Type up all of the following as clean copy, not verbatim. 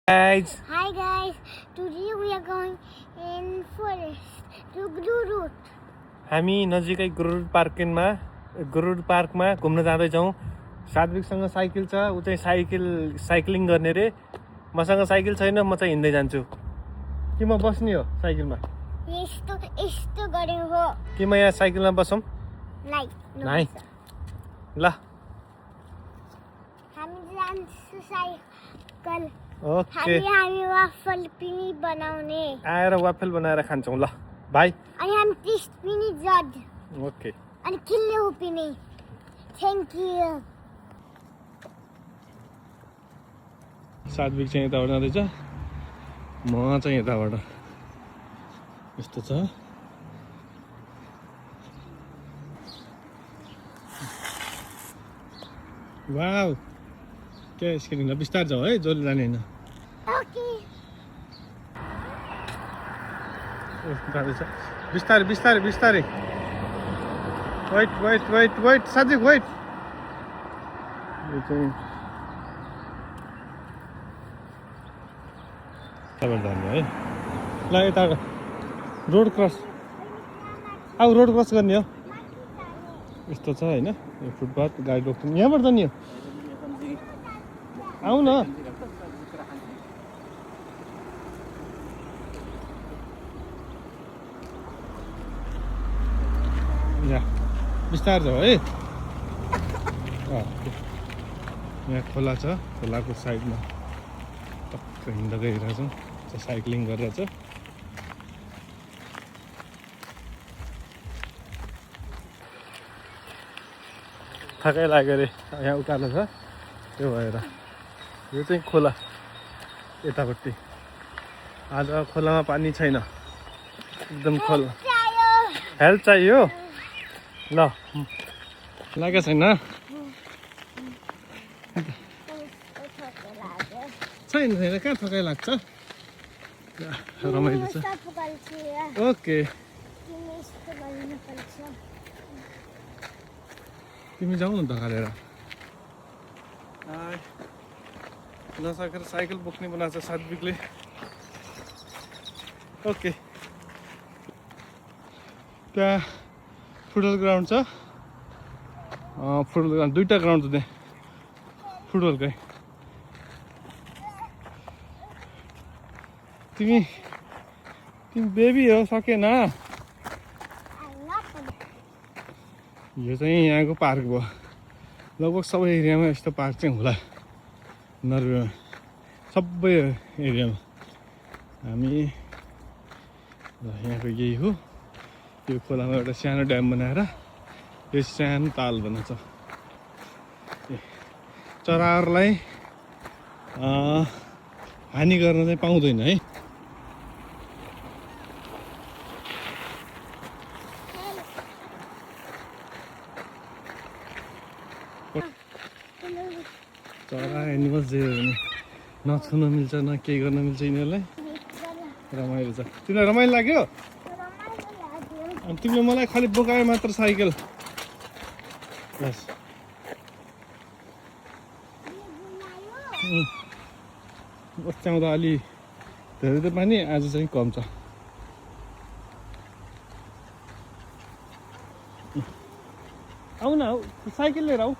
Guys, Hi guys, today we are going in forest to Guru Route. हामी नजिकै गुरुड पार्कमा घुम्न जाँदैछौँ। सात्विकसँग साइकल छ, ऊ चाहिँ साइक्लिङ गर्ने रे। मसँग साइकल छैन, म चाहिँ हिँड्दै जान्छु। कि म बस्ने हो साइकलमा? यस्तो गरे हो। कि म यहाँ साइकलमा बसौँ? नाइ ल हामी जान्छु साइकल। ओके, हामी वाफल पनि बनाउने। आएर वाफल बनाएर खान्छौँ। ल बाई। अनि हामी टेस्ट पनि जज। ओके, अनि किल्लो पनि। Thank you. सात्विक चाहिँ यताबाट जाँदैछ, म चाहिँ यताबाट। यस्तो छ। वाउ, क्या स्केटिङ? ल बिस्तार जाऊ है, जोरले जाने होइन। ओके। जाँदैछ, बिस्तारै बिस्तारै बिस्तारै। वेट सात्विक वेट। यो चाहिँ यताबाट जाने है। ल यता रोड क्रस, अब रोड क्रस गर्ने हो। यस्तो छ होइन, यो फुटपाथ, गाडी रोक्छौँ। यहाँबाट जाने हो, आऊ न। यहाँ बिस्तार जाऊ है। यहाँ खोला छ, खोलाको साइडमा टक्क हिँड्दै गइरहेछौँ। साइक्लिङ गरेर छ। थकाइ लाग्यो अरे, यहाँ उकालो छ, त्यो भएर। यो चाहिँ खोला यतापट्टि। आज खोलामा पानी छैन, एकदम खोला। हेल्प चाहियो? ल लागेको छैन? छैन, कहाँ थकाइ लाग्छ? रमाइलो छ। ओके, तिमी जाऊ न ढकालेर। नसकेर साइकल बोक्ने बनाएको छ सात्विकले। ओके, त्यहाँ फुटबल ग्राउन्ड छ। फुटबल ग्राउन्ड, दुईवटा ग्राउन्ड छ त्यहाँ फुटबलकै। तिमी बेबी हो, सकेन। यो चाहिँ यहाँको पार्क भयो। लगभग सबै एरियामा यस्तो पार्क चाहिँ होला नर्वेमा, सबै एरियामा। हामी यहाँको यही हो। यो खोलामा एउटा सानो ड्याम बनाएर यो सानो ताल बनाउँछ। चराहरूलाई हानि गर्न चाहिँ पाउँदैन है। चरा एनिमल्स जे नछुन मिल्छ, न केही गर्न मिल्छ यिनीहरूलाई। रमाइलो छ। तिमीलाई रमाइलो लाग्यो? अनि तिमीले मलाई खालि बोकायो मात्र साइकल। बस ओछ्याउँदा अलि धेरै त पानी, आज चाहिँ कम छ। आऊ न, साइकल लिएर आऊ।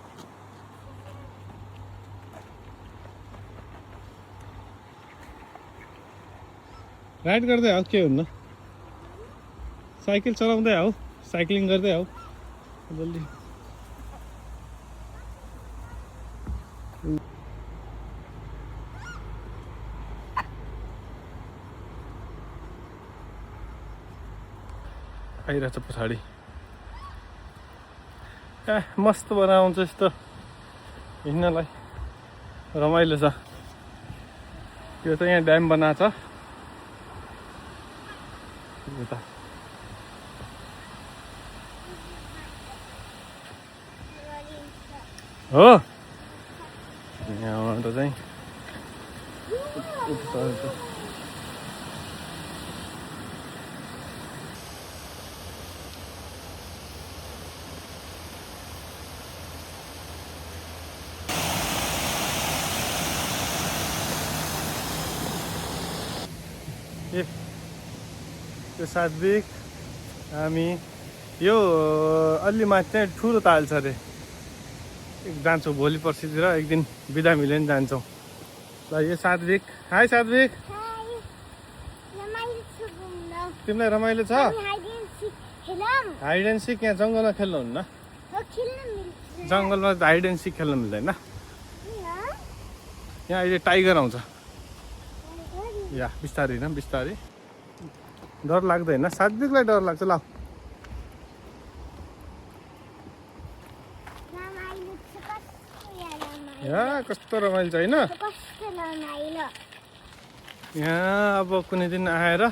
राइड गर्दै आऊ, के हुन्न। साइकल चलाउँदै आऊ, साइक्लिङ गर्दै आऊ जल्दी। आइरहेछ पछाडि। मस्त बनाउँछ यस्तो हिँड्नलाई, रमाइलो छ। यो चाहिँ यहाँ ड्याम बनाएको छ यता। हो यहाँबाट चाहिँ ए यो सात्विक हामी यो अलि माथि चाहिँ ठुलो ताल छ अरे जान्छौँ भोलि पर्सितिर एक दिन बिदा मिल्यो नि जान्छौँ ल यो सात्विक हाई सात्विक तिमीलाई रमाइलो छ हाइड एन्ड सिक यहाँ जङ्गलमा खेल्नुहुन्न जङ्गलमा हाइड एन्ड सिक खेल्नु मिल्दैन यहाँ अहिले टाइगर आउँछ या बिस्तारै न बिस्तारै डर लाग्दैन सात्विकलाई डर लाग्छ ल यहाँ कस्तो रमाइलो छ होइन यहाँ अब कुनै दिन आएर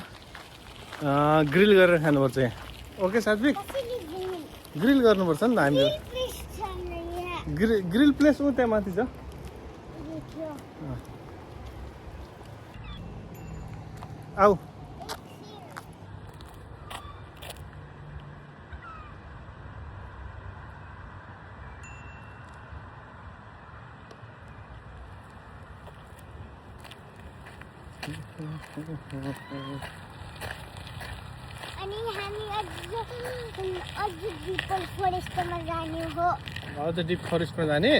ग्रिल गरेर खानुपर्छ यहाँ ओके सात्विक ग्रिल गर्नुपर्छ नि त हामीले ग्रिल प्लेस ऊ त्यहाँ माथि छ आऊ अनि हामी अझ डिपर फरेस्टमा जाने हो अझ डिप फरेस्टमा जाने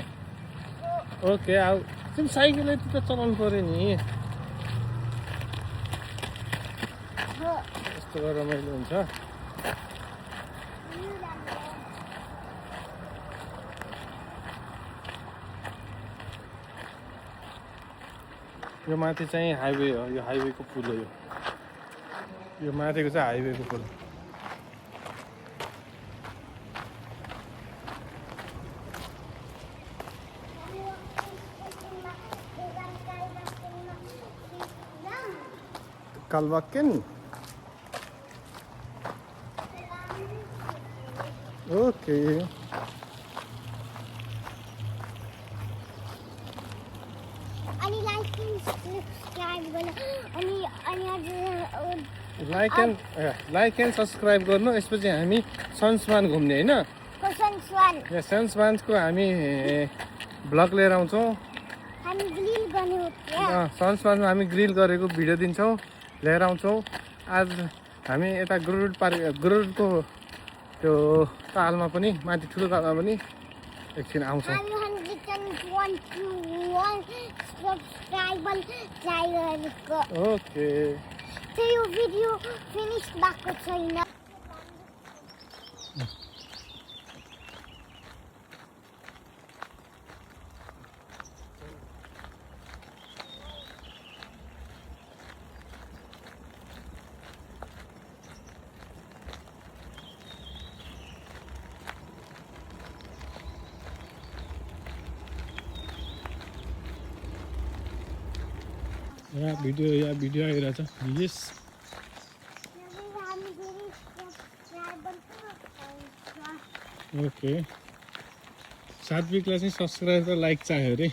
ओके आऊ तिमी साइकल यति त चलाउनु पऱ्यो नि यस्तो रमाइलो हुन्छ यो माथि चाहिँ हाइवे हो यो हाइवेको पुल हो यो माथिको चाहिँ हाइवेको पुल कालबाकेन ओके अनि लाइक एन्ड सब्स्क्राइब गर्नु लाइक एन्ड सब्सक्राइब गर्नु यसपछि हामी सन्समान घुम्ने होइन यहाँ सन्समानको हामी भ्लग लिएर आउँछौँ सन्समानमा हामी ग्रिल गरेको भिडियो दिन्छौँ लिएर आउँछौँ आज हामी यता गुरुडको त्यो तालमा पनि माथि ठुलो तालमा पनि एकछिन आउँछौँ ओके यो भिडियो फिनिस भएको छैन यहाँ भिडियो आइरहेछ यस ओके सात्विकलाई चाहिँ सब्सक्राइब र लाइक चाहियो अरे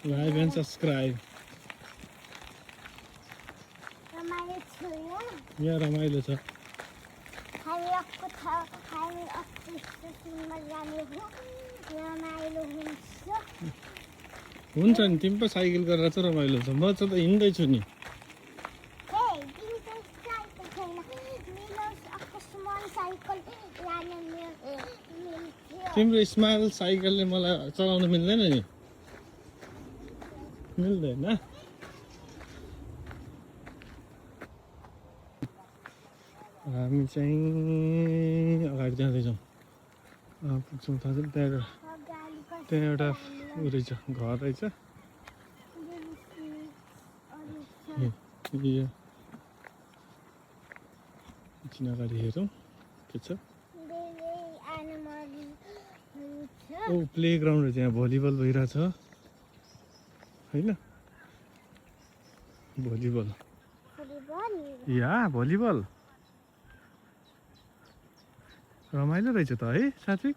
लाइक एन्ड सब्सक्राइब यहाँ रमाइलो छ हुन्छ नि तिमी पो साइकल गरेर चाहिँ रमाइलो छ म चाहिँ त हिँड्दैछु नि तिम्रो स्माइल साइकलले मलाई चलाउन मिल्दैन नि मिल्दैन हामी चाहिँ अगाडि जाँदैछौँ पुग्छौँ थाहा छ त्यहाँ एउटा ऊ रहेछ घर रहेछ एकछिन अगाडि हेरौँ के छ ओ प्ले ग्राउन्ड रहेछ यहाँ भलिबल भइरहेछ होइन भलिबल या भलिबल रमाइलो रहेछ त है सात्विक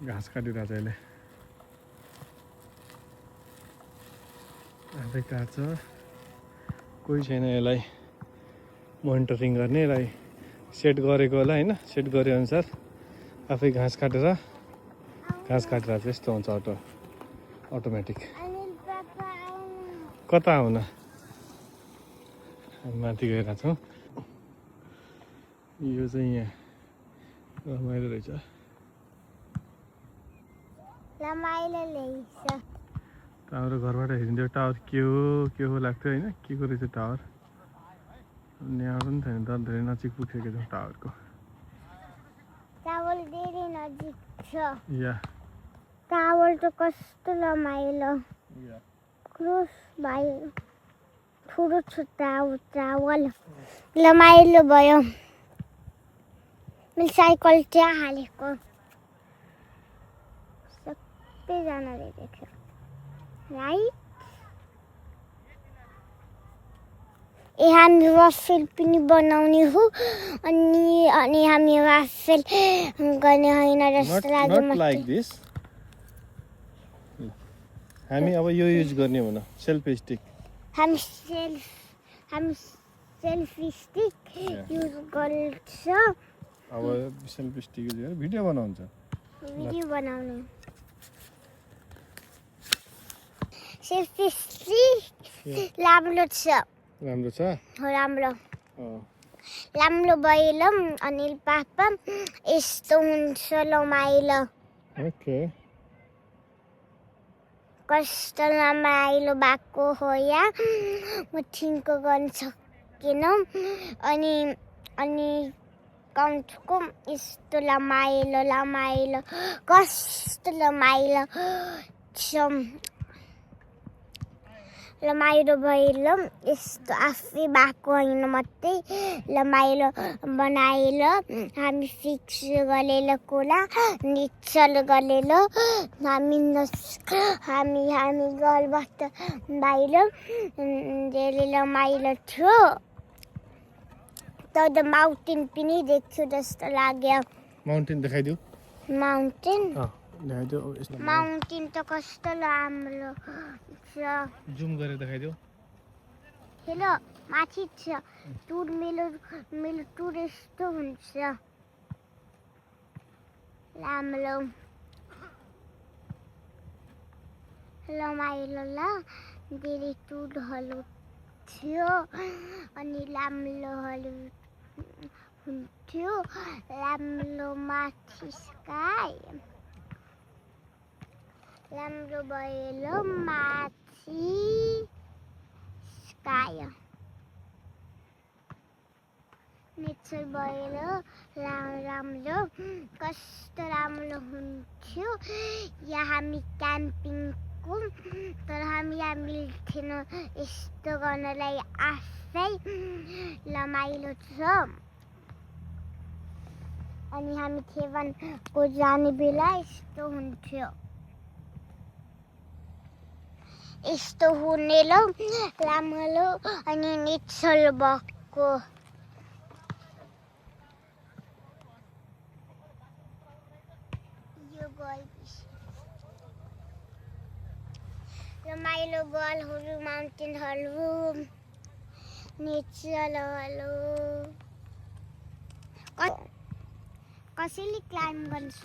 घाँस काटिरहेछ अहिले आफै काट्छ कोही छैन यसलाई मोनिटरिङ गर्ने यसलाई सेट गरेको होला होइन सेट गरे अनुसार आफै घाँस काटेर घाँस काटेर चाहिँ यस्तो हुन्छ अटोमेटिक। अनिल पापा आउनु। कता आउन हामी माथि गइरहेको छौँ। यो चाहिँ यहाँ रमाइलो रहेछ। रमाइलो रहेछ। हाम्रो घरबाट हेरिन्थ्यो टावर के हो लाग्थ्यो होइन, के को रहेछ टावर। यहाँ पनि छैन, धेरै नजिक पुगिसकेको छौँ टावरको। टावर धेरै नजिक छ। या टावर त कस्तो रमाइलो। क्रोस भयो, ठुलो छ टावर। रमाइलो भयो। मैले साइकल त्यहाँ हालेको सबैजनाले देख्यो, राइट? हामी वाफल पनि बनाउने हो, अनि हामी वाफल गर्ने होइन जस्तो लाग्यो नट लाइक दिस। हामी अब यो युज गर्ने हो न, सेल्फी स्टिक। हामी सेल्फी स्टिक युज गर्छ। अब सेल्फी स्टिक युज गरेर भिडियो बनाउँछ। भिडियो बनाउने सेल्फी स्टिक राम्रो छ। राम्रो छ। हो राम्रो भयो। अनिल पापा यस्तो हुन्छ रमाइलो। ओके। कस्तो रमाइलो भएको हो या म थिङ्क गर्न सकेनँ। अनि काउन्टको यस्तो रमाइलो कस्तो रमाइलो छ। रमाइलो भयो। यस्तो आफै भएको होइन मात्रै रमाइलो बनाइलो। हामी फिक्स गरेर कुरा निचल गरेर हामी घरबाट बाहिर धेरै रमाइलो थियो। तर माउन्टेन पनि देख्यो जस्तो लाग्यो। माउन्टेन देखाइदिऊ। माउन्टेन देखाइदिऊ। माउन्टेन त कस्तो राम्रो छ। जुम गरेर देखाइदिऊ। हेलो माथि छ। टुर मेरो टुर यस्तो हुन्छ राम्रो रमाइलो। धेरै टुरहरू थियो अनि राम्रोहरू हुन्थ्यो। राम्रो माथि स्काई राम्रो भयो। माथि स्काई नेचर भयो राम्रो। कस्तो राम्रो हुन्थ्यो। यहाँ हामी क्याम्पिङको तर हामी मिल्थेन यस्तो गर्नलाई। आफै रमाइलो छ। अनि हामी थेवानको जाने बेला यस्तो हुन्थ्यो। यस्तो हुने राम्रो अनि निचल भएको। यो रमाइलो गलहरू माउन्टेनहरू नेचरहरू कसैले क्लाइम्ब गर्छ।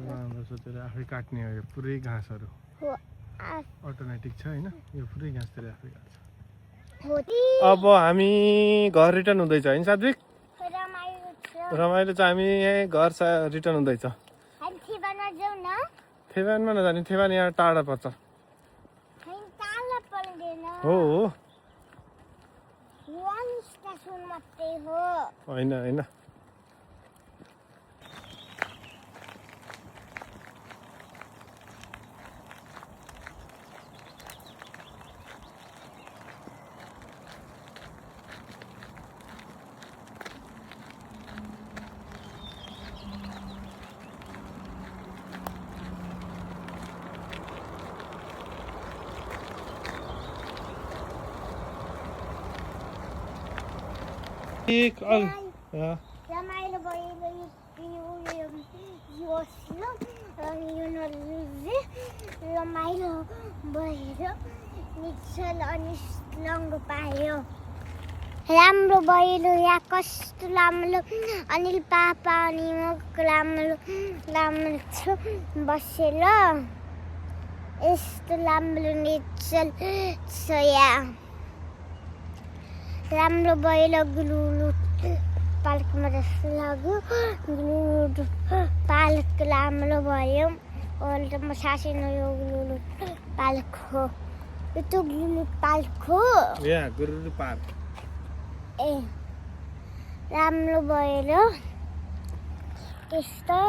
राम्रो छ। त्यसले आफै काट्ने हो यो पुरै घाँसहरू। अटोमेटिक छ होइन, यो पुरै घाँस त्यसले आफै काट्छ। अब हामी घर रिटर्न हुँदैछ होइन सात्विक? रमाइलो छ। हामी यहाँ घर रिटर्न हुँदैछ। थेवानमा नजाने, थेवान यहाँ टाढा पर्छ। हो होइन। रमाइलो भयो। रमाइलो भएर निचल अनि लङ्गो पायो। राम्रो भइलो यहाँ कस्तो राम्रो अनिल पापा अनि म राम्रो राम्रो छु बसेर यस्तो राम्रो नेचर छ यहाँ राम्रो भइलो गुलुलु पार्कमा जस्तो लाग्यो गुलुलु पार्क राम्रो भयो अहिले म सासै नयो गुलुलु पार्क हो यो त गुलुलु पार्क हो या गुरुड पार्क ए राम्रो भएर यस्तो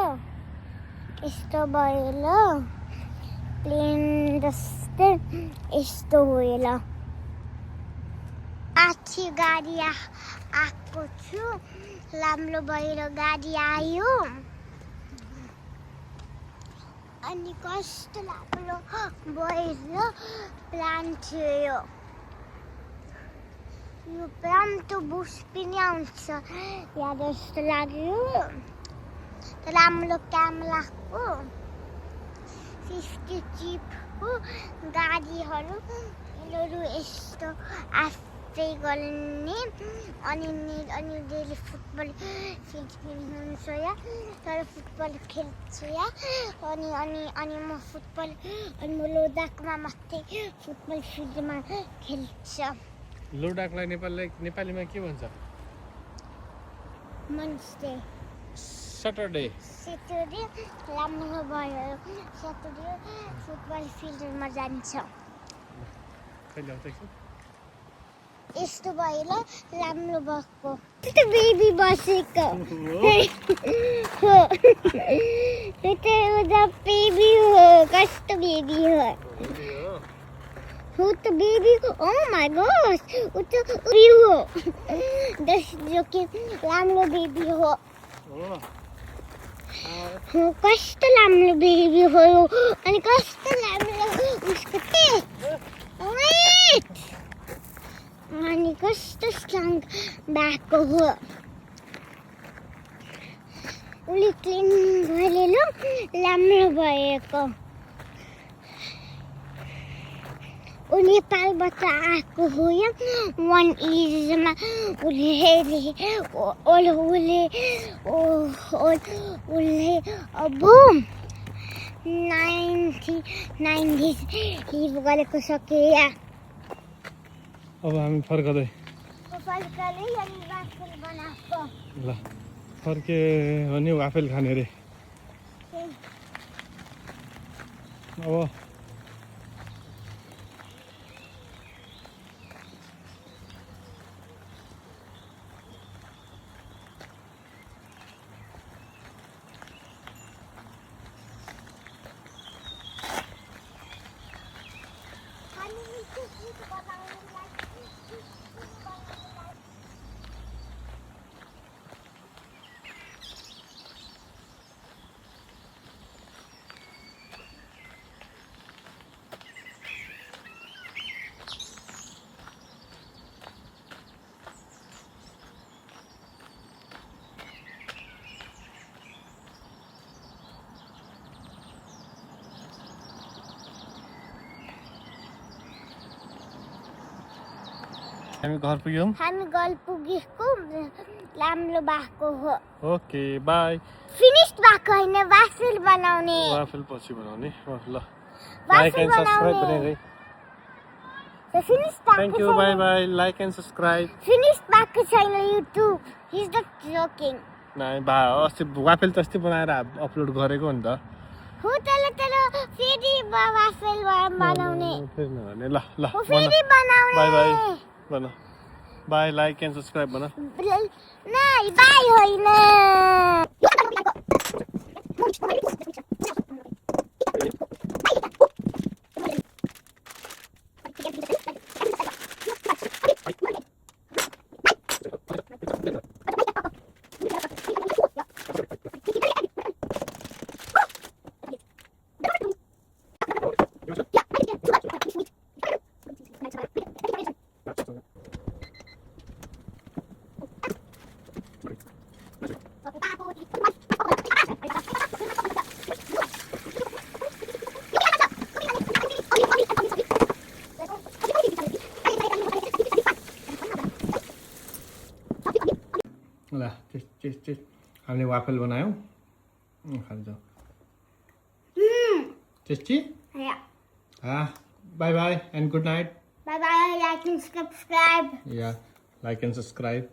भएर प्लेन जस्तै यस्तो भएर आछि गाडी आएको छु राम्रो भएर गाडी आयो अनि कस्तो राम्रो भएर प्लान थियो यो प्लान त बुस पनि आउँछ यहाँ जस्तो लाग्यो राम्रो क्यामेराको 50 चिपको गाडीहरू यिनीहरू यस्तो आफै गर्ने अनि डेली फुटबल फिल्ड पनि हुन्छ यहाँ तर फुटबल खेल्छु यहाँ अनि म फुटबल अनि म लोदाकमा मात्रै फुटबल फिल्डमा खेल्छ लोडाकलाई नेपालीमा के भन्छ मन्स्टे सटरडे राम्रो भयो सटरडे फुटबल फिल्डमा जान्छ कहिले आउँदैछु यस्तो भयो राम्रो भएको बेबी बसेको बेबी हो कस्तो बेबी हो तो बेबी को oh my gosh वो तो बेबी हो जो कि राम्रो बेबी हो कस्तो राम्रो बेबी हो अनि कस्तो राम्रो उसको अनि कस्तो स्ट्रङ भएको हो उसले क्लिन गरेर राम्रो भएको ऊ नेपालबाट आएको हो यहाँ 1 इयर्समा उसले अब 99 डेज लिभ गरेको सके अब हामी फर्कदै अनि वाफल बनाएको ल फर्के भने वाफेल खाने रे अब हामी घर पुग्यौं राम्रो भएको हो ओके बाई फिनिश भएको हैन वाफल बनाउने वाफल पछि बनाउने ल लाइक एन्ड सब्स्क्राइब गर्ने finish thank you bye bye like and subscribe finish भएको छैन YouTube he is not joking नाइ बा अस्ति वाफल त अस्ति बनाएर अपलोड गरेको नि त हो तर फेरि वाफल बनाउने फेरि नभने ल फेरि बनाउने बाई बाई बना बाई लाइक एन्ड सब्स्क्राइब बना नाइ बाई होइन टेस्ट हामीले वाफल बनायौँ खान्छौँ tasty Yeah. Bye bye and good night. Bye bye. Like and subscribe. Yeah, like and subscribe.